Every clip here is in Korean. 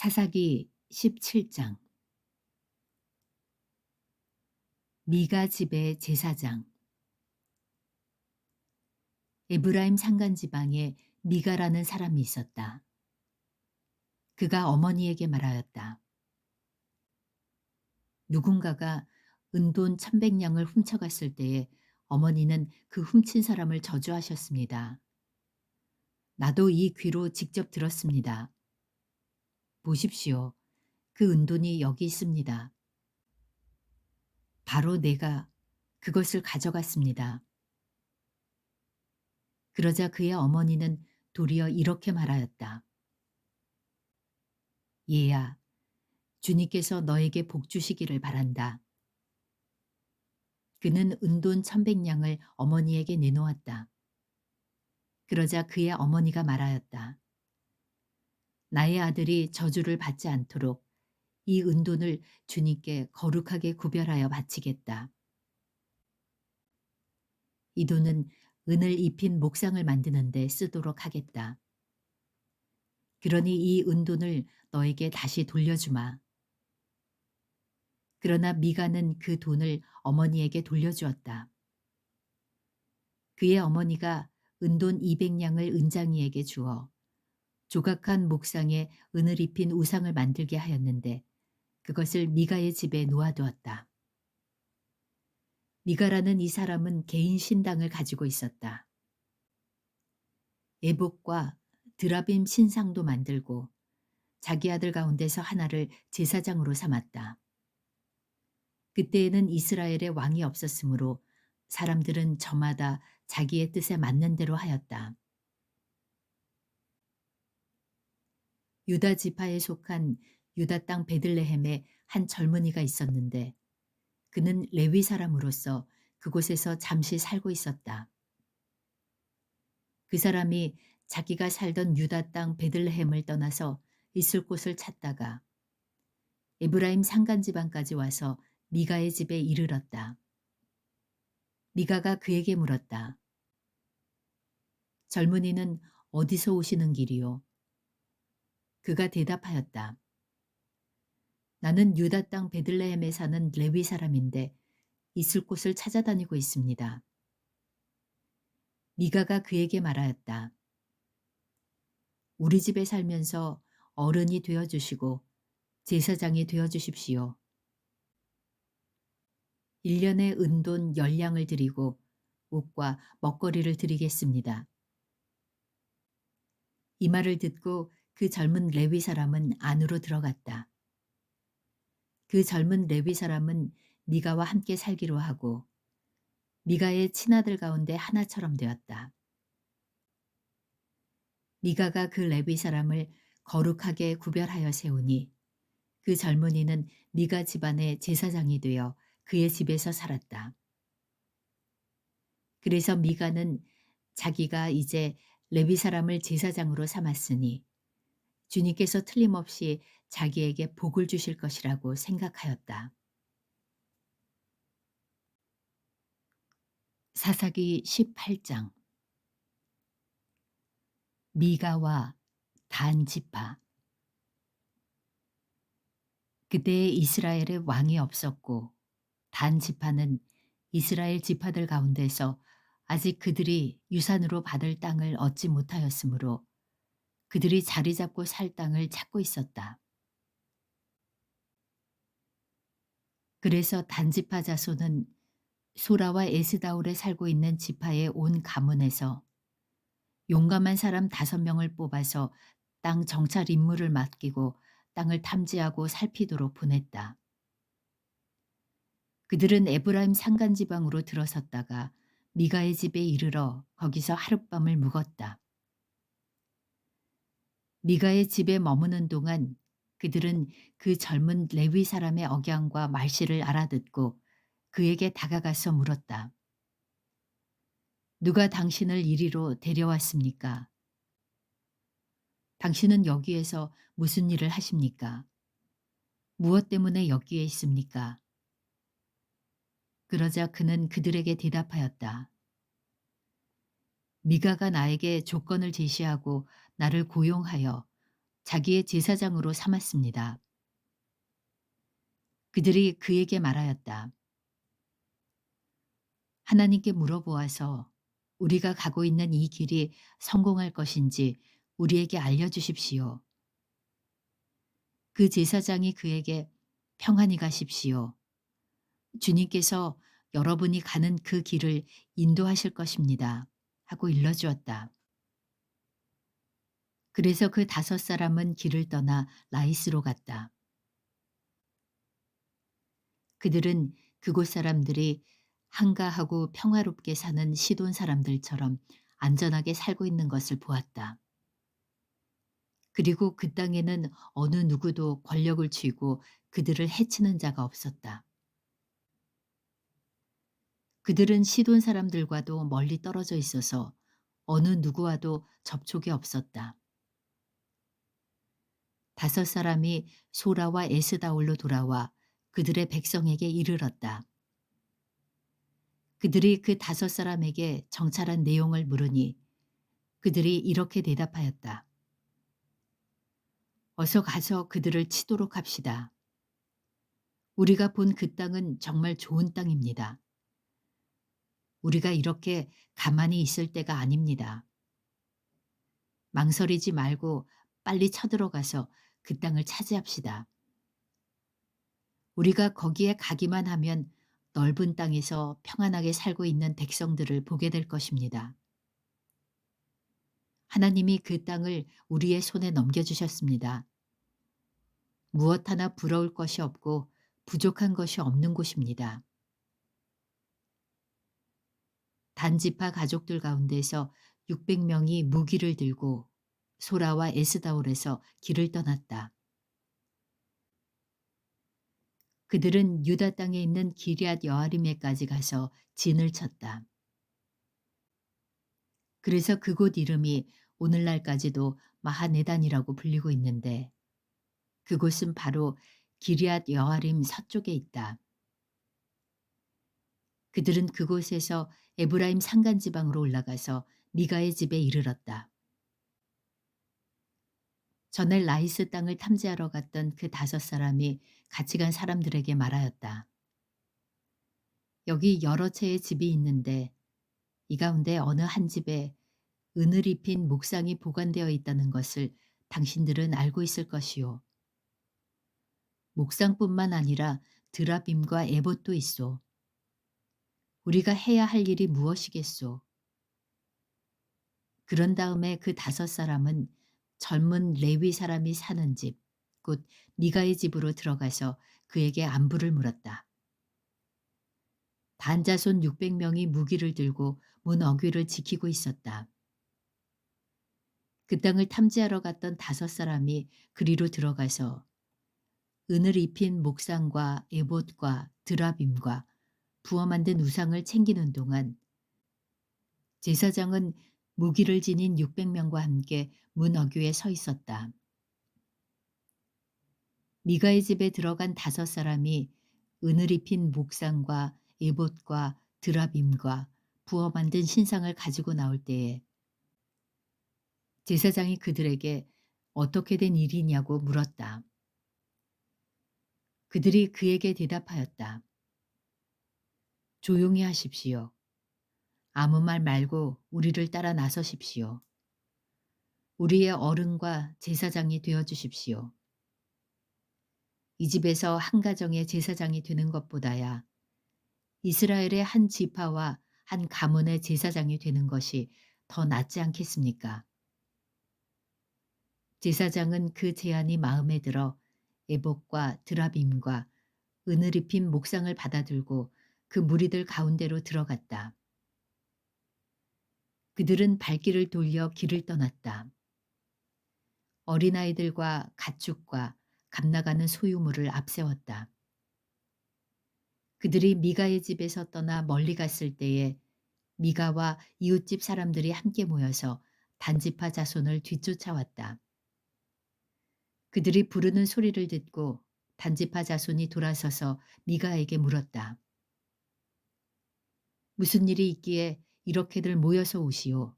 사사기 17장. 미가 집의 제사장. 에브라임 산간 지방에 미가라는 사람이 있었다. 그가 어머니에게 말하였다. 누군가가 은돈 1,100냥을 훔쳐갔을 때에 어머니는 그 훔친 사람을 저주하셨습니다. 나도 이 귀로 직접 들었습니다. 보십시오. 그 은돈이 여기 있습니다. 바로 내가 그것을 가져갔습니다. 그러자 그의 어머니는 도리어 이렇게 말하였다. 얘야, 주님께서 너에게 복 주시기를 바란다. 그는 은돈 1,100냥을 어머니에게 내놓았다. 그러자 그의 어머니가 말하였다. 나의 아들이 저주를 받지 않도록 이 은돈을 주님께 거룩하게 구별하여 바치겠다. 이 돈은 은을 입힌 목상을 만드는 데 쓰도록 하겠다. 그러니 이 은돈을 너에게 다시 돌려주마. 그러나 미가는 그 돈을 어머니에게 돌려주었다. 그의 어머니가 은돈 200냥을 은장이에게 주어 조각한 목상에 은을 입힌 우상을 만들게 하였는데 그것을 미가의 집에 놓아두었다. 미가라는 이 사람은 개인 신당을 가지고 있었다. 에봇과 드라빔 신상도 만들고 자기 아들 가운데서 하나를 제사장으로 삼았다. 그때에는 이스라엘에 왕이 없었으므로 사람들은 저마다 자기의 뜻에 맞는 대로 하였다. 유다 지파에 속한 유다 땅 베들레헴에 한 젊은이가 있었는데 그는 레위 사람으로서 그곳에서 잠시 살고 있었다. 그 사람이 자기가 살던 유다 땅 베들레헴을 떠나서 있을 곳을 찾다가 에브라임 산간 지방까지 와서 미가의 집에 이르렀다. 미가가 그에게 물었다. 젊은이는 어디서 오시는 길이요? 그가 대답하였다. 나는 유다 땅 베들레헴에 사는 레위 사람인데 있을 곳을 찾아다니고 있습니다. 미가가 그에게 말하였다. 우리 집에 살면서 어른이 되어주시고 제사장이 되어주십시오. 1년에 은돈 10냥을 드리고 옷과 먹거리를 드리겠습니다. 이 말을 듣고 그 젊은 레위 사람은 안으로 들어갔다. 그 젊은 레위 사람은 미가와 함께 살기로 하고 미가의 친아들 가운데 하나처럼 되었다. 미가가 그 레위 사람을 거룩하게 구별하여 세우니 그 젊은이는 미가 집안의 제사장이 되어 그의 집에서 살았다. 그래서 미가는 자기가 이제 레위 사람을 제사장으로 삼았으니 주님께서 틀림없이 자기에게 복을 주실 것이라고 생각하였다. 사사기 18장. 미가와 단 지파. 그때에 이스라엘에 왕이 없었고 단 지파는 이스라엘 지파들 가운데서 아직 그들이 유산으로 받을 땅을 얻지 못하였으므로 그들이 자리 잡고 살 땅을 찾고 있었다. 그래서 단 지파 자손은 소라와 에스다올에 살고 있는 지파의 온 가문에서 용감한 사람 5명을 뽑아서 땅 정찰 임무를 맡기고 땅을 탐지하고 살피도록 보냈다. 그들은 에브라임 산간 지방으로 들어섰다가 미가의 집에 이르러 거기서 하룻밤을 묵었다. 미가의 집에 머무는 동안 그들은 그 젊은 레위 사람의 억양과 말씨를 알아듣고 그에게 다가가서 물었다. 누가 당신을 이리로 데려왔습니까? 당신은 여기에서 무슨 일을 하십니까? 무엇 때문에 여기에 있습니까? 그러자 그는 그들에게 대답하였다. 미가가 나에게 조건을 제시하고 나를 고용하여 자기의 제사장으로 삼았습니다. 그들이 그에게 말하였다. 하나님께 물어보아서 우리가 가고 있는 이 길이 성공할 것인지 우리에게 알려주십시오. 그 제사장이 그에게 평안히 가십시오. 주님께서 여러분이 가는 그 길을 인도하실 것입니다. 하고 일러주었다. 그래서 그 5사람은 길을 떠나 라이스로 갔다. 그들은 그곳 사람들이 한가하고 평화롭게 사는 시돈 사람들처럼 안전하게 살고 있는 것을 보았다. 그리고 그 땅에는 어느 누구도 권력을 쥐고 그들을 해치는 자가 없었다. 그들은 시돈 사람들과도 멀리 떨어져 있어서 어느 누구와도 접촉이 없었다. 5사람이 소라와 에스다올로 돌아와 그들의 백성에게 이르렀다. 그들이 그 5사람에게 정찰한 내용을 물으니 그들이 이렇게 대답하였다. 어서 가서 그들을 치도록 합시다. 우리가 본 그 땅은 정말 좋은 땅입니다. 우리가 이렇게 가만히 있을 때가 아닙니다. 망설이지 말고 빨리 쳐들어가서 그 땅을 차지합시다. 우리가 거기에 가기만 하면 넓은 땅에서 평안하게 살고 있는 백성들을 보게 될 것입니다. 하나님이 그 땅을 우리의 손에 넘겨주셨습니다. 무엇 하나 부러울 것이 없고 부족한 것이 없는 곳입니다. 단지파 가족들 가운데서 600명이 무기를 들고 소라와 에스다올에서 길을 떠났다. 그들은 유다 땅에 있는 기럇 여아림에까지 가서 진을 쳤다. 그래서 그곳 이름이 오늘날까지도 마하네단이라고 불리고 있는데 그곳은 바로 기럇 여아림 서쪽에 있다. 그들은 그곳에서 에브라임 산간지방으로 올라가서 미가의 집에 이르렀다. 전에 라이스 땅을 탐지하러 갔던 그 5사람이 같이 간 사람들에게 말하였다. 여기 여러 채의 집이 있는데 이 가운데 어느 한 집에 은을 입힌 목상이 보관되어 있다는 것을 당신들은 알고 있을 것이요. 목상뿐만 아니라 드라빔과 에봇도 있소. 우리가 해야 할 일이 무엇이겠소? 그런 다음에 그 5사람은 젊은 레위 사람이 사는 집, 곧 미가의 집으로 들어가서 그에게 안부를 물었다. 단자손 600명이 무기를 들고 문 어귀를 지키고 있었다. 그 땅을 탐지하러 갔던 5사람이 그리로 들어가서 은을 입힌 목상과 에봇과 드라빔과 부어 만든 우상을 챙기는 동안 제사장은 무기를 지닌 600명과 함께 문 어귀에 서 있었다. 미가의 집에 들어간 5사람이 은을 입힌 목상과 에봇과 드라빔과 부어 만든 신상을 가지고 나올 때에 제사장이 그들에게 어떻게 된 일이냐고 물었다. 그들이 그에게 대답하였다. 조용히 하십시오. 아무 말 말고 우리를 따라 나서십시오. 우리의 어른과 제사장이 되어 주십시오. 이 집에서 한 가정의 제사장이 되는 것보다야 이스라엘의 한 지파와 한 가문의 제사장이 되는 것이 더 낫지 않겠습니까? 제사장은 그 제안이 마음에 들어 에봇과 드라빔과 은을 입힌 목상을 받아들고 그 무리들 가운데로 들어갔다. 그들은 발길을 돌려 길을 떠났다. 어린아이들과 가축과 값나가는 소유물을 앞세웠다. 그들이 미가의 집에서 떠나 멀리 갔을 때에 미가와 이웃집 사람들이 함께 모여서 단지파 자손을 뒤쫓아왔다. 그들이 부르는 소리를 듣고 단지파 자손이 돌아서서 미가에게 물었다. 무슨 일이 있기에 이렇게들 모여서 오시오?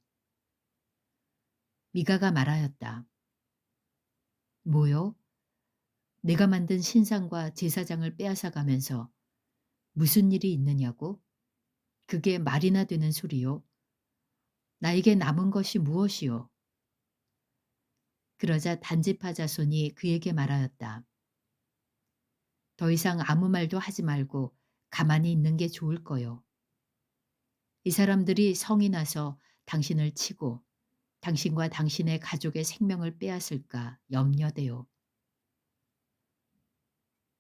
미가가 말하였다. 뭐요? 내가 만든 신상과 제사장을 빼앗아 가면서 무슨 일이 있느냐고? 그게 말이나 되는 소리요? 나에게 남은 것이 무엇이요? 그러자 단지파 자손이 그에게 말하였다. 더 이상 아무 말도 하지 말고 가만히 있는 게 좋을 거요. 이 사람들이 성이 나서 당신을 치고 당신과 당신의 가족의 생명을 빼앗을까 염려돼요.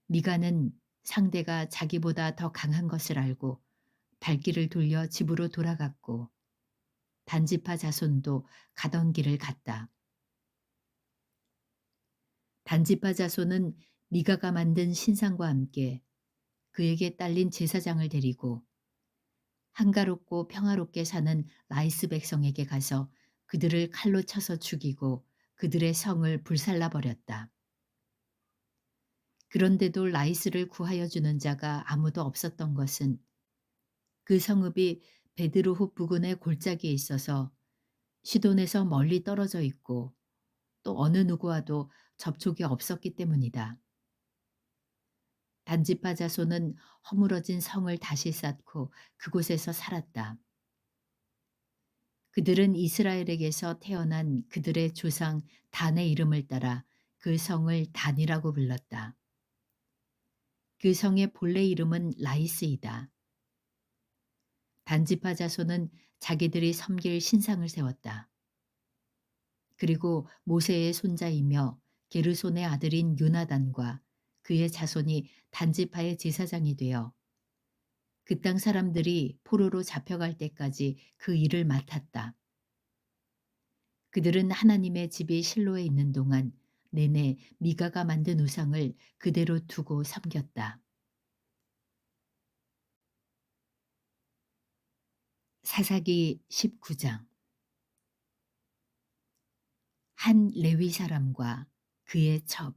미가는 상대가 자기보다 더 강한 것을 알고 발길을 돌려 집으로 돌아갔고 단지파 자손도 가던 길을 갔다. 단지파 자손은 미가가 만든 신상과 함께 그에게 딸린 제사장을 데리고 한가롭고 평화롭게 사는 라이스 백성에게 가서 그들을 칼로 쳐서 죽이고 그들의 성을 불살라 버렸다. 그런데도 라이스를 구하여 주는 자가 아무도 없었던 것은 그 성읍이 베드로후 부근의 골짜기에 있어서 시돈에서 멀리 떨어져 있고 또 어느 누구와도 접촉이 없었기 때문이다. 단지파 자손은 허물어진 성을 다시 쌓고 그곳에서 살았다. 그들은 이스라엘에게서 태어난 그들의 조상 단의 이름을 따라 그 성을 단이라고 불렀다. 그 성의 본래 이름은 라이스이다. 단지파 자손은 자기들이 섬길 신상을 세웠다. 그리고 모세의 손자이며 게르손의 아들인 요나단과 그의 자손이 단지파의 제사장이 되어 그 땅 사람들이 포로로 잡혀갈 때까지 그 일을 맡았다. 그들은 하나님의 집이 실로에 있는 동안 내내 미가가 만든 우상을 그대로 두고 섬겼다. 사사기 19장. 한 레위 사람과 그의 첩.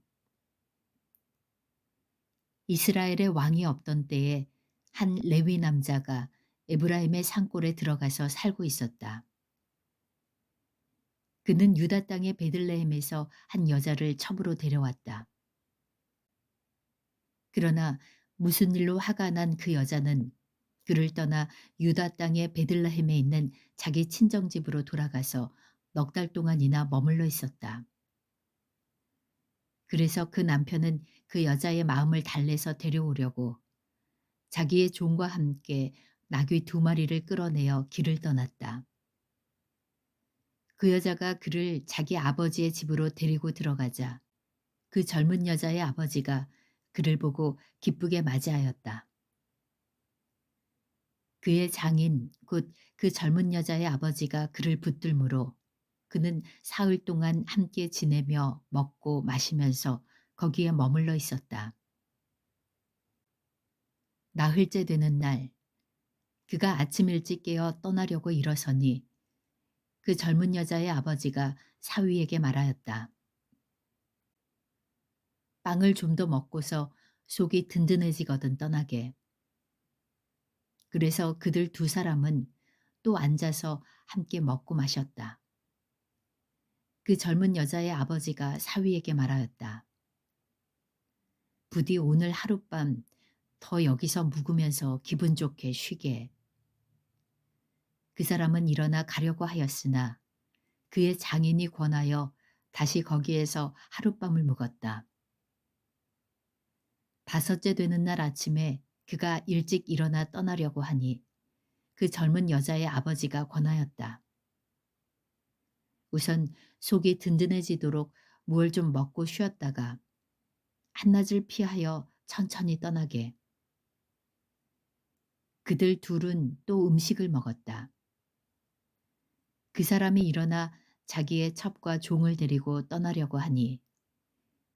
이스라엘의 왕이 없던 때에 한 레위 남자가 에브라임의 산골에 들어가서 살고 있었다. 그는 유다 땅의 베들레헴에서 한 여자를 첩으로 데려왔다. 그러나 무슨 일로 화가 난 그 여자는 그를 떠나 유다 땅의 베들레헴에 있는 자기 친정집으로 돌아가서 넉 달 동안이나 머물러 있었다. 그래서 그 남편은 그 여자의 마음을 달래서 데려오려고 자기의 종과 함께 나귀 2마리를 끌어내어 길을 떠났다. 그 여자가 그를 자기 아버지의 집으로 데리고 들어가자 그 젊은 여자의 아버지가 그를 보고 기쁘게 맞이하였다. 그의 장인 곧 그 젊은 여자의 아버지가 그를 붙들므로 그는 사흘 동안 함께 지내며 먹고 마시면서 거기에 머물러 있었다. 나흘째 되는 날 그가 아침 일찍 깨어 떠나려고 일어서니 그 젊은 여자의 아버지가 사위에게 말하였다. 빵을 좀 더 먹고서 속이 든든해지거든 떠나게. 그래서 그들 2사람은 또 앉아서 함께 먹고 마셨다. 그 젊은 여자의 아버지가 사위에게 말하였다. 부디 오늘 하룻밤 더 여기서 묵으면서 기분 좋게 쉬게. 그 사람은 일어나 가려고 하였으나 그의 장인이 권하여 다시 거기에서 하룻밤을 묵었다. 5째 되는 날 아침에 그가 일찍 일어나 떠나려고 하니 그 젊은 여자의 아버지가 권하였다. 우선 속이 든든해지도록 무얼 좀 먹고 쉬었다가 한낮을 피하여 천천히 떠나게. 그들 둘은 또 음식을 먹었다. 그 사람이 일어나 자기의 첩과 종을 데리고 떠나려고 하니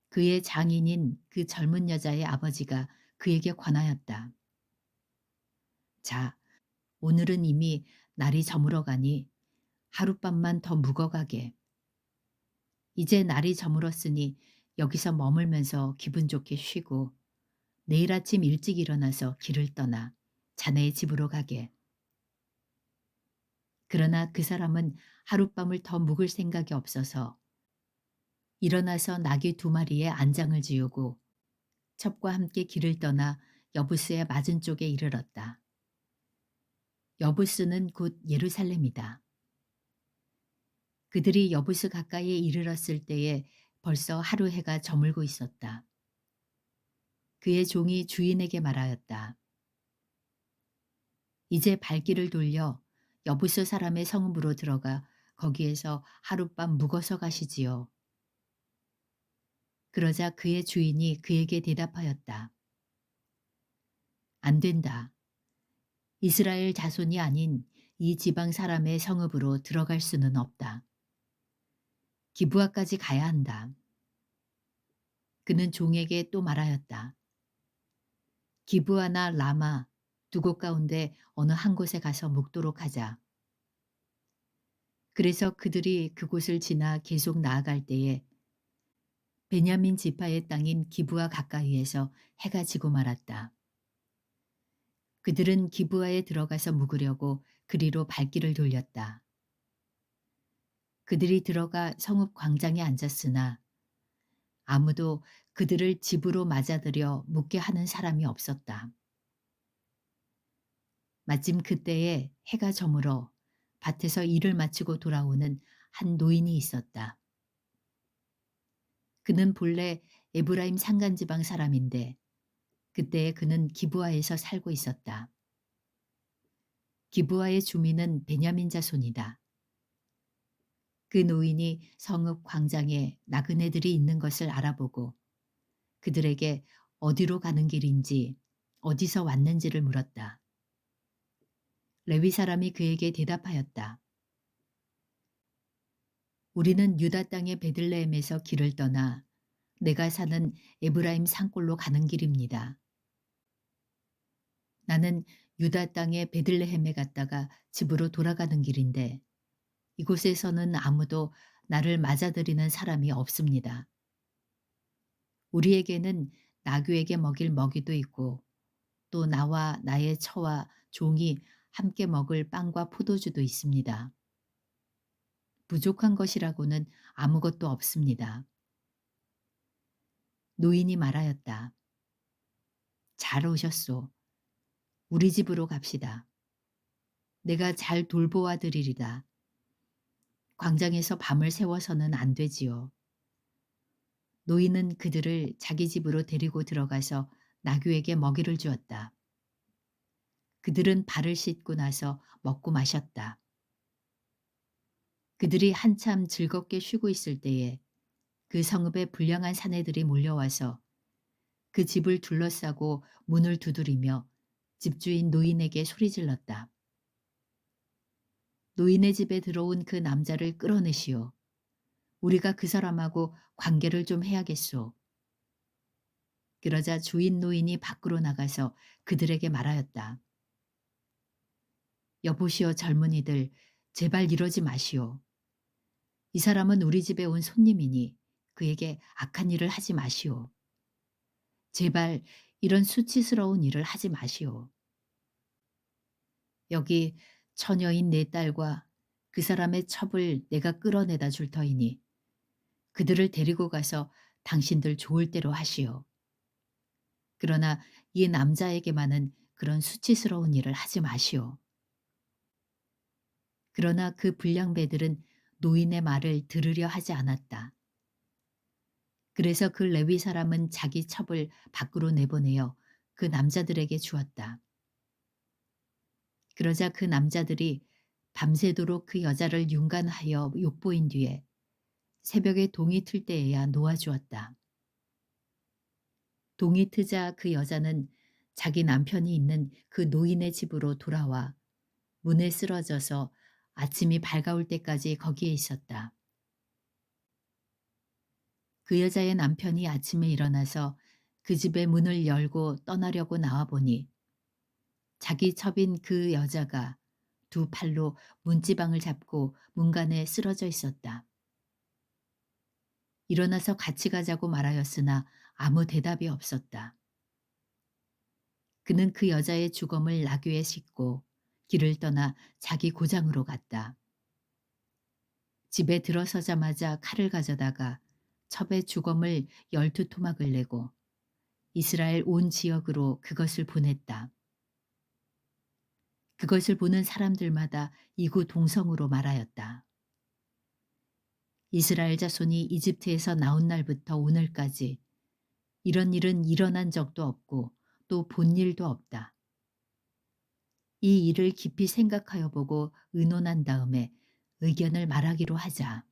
그의 장인인 그 젊은 여자의 아버지가 그에게 권하였다. 자, 오늘은 이미 날이 저물어 가니 하룻밤만 더 묵어가게. 이제 날이 저물었으니 여기서 머물면서 기분 좋게 쉬고 내일 아침 일찍 일어나서 길을 떠나 자네의 집으로 가게. 그러나 그 사람은 하룻밤을 더 묵을 생각이 없어서 일어나서 나귀 2마리에 안장을 지우고 첩과 함께 길을 떠나 여부스의 맞은 쪽에 이르렀다. 여부스는 곧 예루살렘이다. 그들이 여부스 가까이에 이르렀을 때에 벌써 하루 해가 저물고 있었다. 그의 종이 주인에게 말하였다. 이제 발길을 돌려 여부스 사람의 성읍으로 들어가 거기에서 하룻밤 묵어서 가시지요. 그러자 그의 주인이 그에게 대답하였다. 안 된다. 이스라엘 자손이 아닌 이 지방 사람의 성읍으로 들어갈 수는 없다. 기브아까지 가야 한다. 그는 종에게 또 말하였다. 기브아나 라마 두 곳 가운데 어느 한 곳에 가서 묵도록 하자. 그래서 그들이 그곳을 지나 계속 나아갈 때에 베냐민 지파의 땅인 기브아 가까이에서 해가 지고 말았다. 그들은 기브아에 들어가서 묵으려고 그리로 발길을 돌렸다. 그들이 들어가 성읍 광장에 앉았으나 아무도 그들을 집으로 맞아들여 묵게 하는 사람이 없었다. 마침 그때에 해가 저물어 밭에서 일을 마치고 돌아오는 한 노인이 있었다. 그는 본래 에브라임 산간지방 사람인데 그때에 그는 기브아에서 살고 있었다. 기브아의 주민은 베냐민 자손이다. 그 노인이 성읍 광장에 나그네들이 있는 것을 알아보고 그들에게 어디로 가는 길인지 어디서 왔는지를 물었다. 레위 사람이 그에게 대답하였다. 우리는 유다 땅의 베들레헴에서 길을 떠나 내가 사는 에브라임 산골로 가는 길입니다. 나는 유다 땅의 베들레헴에 갔다가 집으로 돌아가는 길인데 이곳에서는 아무도 나를 맞아들이는 사람이 없습니다. 우리에게는 나귀에게 먹일 먹이도 있고 또 나와 나의 처와 종이 함께 먹을 빵과 포도주도 있습니다. 부족한 것이라고는 아무것도 없습니다. 노인이 말하였다. 잘 오셨소. 우리 집으로 갑시다. 내가 잘 돌보아 드리리다. 광장에서 밤을 새워서는 안 되지요. 노인은 그들을 자기 집으로 데리고 들어가서 나귀에게 먹이를 주었다. 그들은 발을 씻고 나서 먹고 마셨다. 그들이 한참 즐겁게 쉬고 있을 때에 그 성읍에 불량한 사내들이 몰려와서 그 집을 둘러싸고 문을 두드리며 집주인 노인에게 소리질렀다. 노인의 집에 들어온 그 남자를 끌어내시오. 우리가 그 사람하고 관계를 좀 해야겠소. 그러자 주인 노인이 밖으로 나가서 그들에게 말하였다. 여보시오 젊은이들, 제발 이러지 마시오. 이 사람은 우리 집에 온 손님이니 그에게 악한 일을 하지 마시오. 제발 이런 수치스러운 일을 하지 마시오. 여기 처녀인 내 딸과 그 사람의 첩을 내가 끌어내다 줄 터이니 그들을 데리고 가서 당신들 좋을 대로 하시오. 그러나 이 남자에게만은 그런 수치스러운 일을 하지 마시오. 그러나 그 불량배들은 노인의 말을 들으려 하지 않았다. 그래서 그 레위 사람은 자기 첩을 밖으로 내보내어 그 남자들에게 주었다. 그러자 그 남자들이 밤새도록 그 여자를 윤간하여 욕보인 뒤에 새벽에 동이 틀 때에야 놓아주었다. 동이 트자 그 여자는 자기 남편이 있는 그 노인의 집으로 돌아와 문에 쓰러져서 아침이 밝아올 때까지 거기에 있었다. 그 여자의 남편이 아침에 일어나서 그 집의 문을 열고 떠나려고 나와보니 자기 첩인 그 여자가 두 팔로 문지방을 잡고 문간에 쓰러져 있었다. 일어나서 같이 가자고 말하였으나 아무 대답이 없었다. 그는 그 여자의 주검을 나귀에 싣고 길을 떠나 자기 고장으로 갔다. 집에 들어서자마자 칼을 가져다가 첩의 주검을 12토막을 내고 이스라엘 온 지역으로 그것을 보냈다. 그것을 보는 사람들마다 이구 동성으로 말하였다. 이스라엘 자손이 이집트에서 나온 날부터 오늘까지 이런 일은 일어난 적도 없고 또 본 일도 없다. 이 일을 깊이 생각하여 보고 의논한 다음에 의견을 말하기로 하자.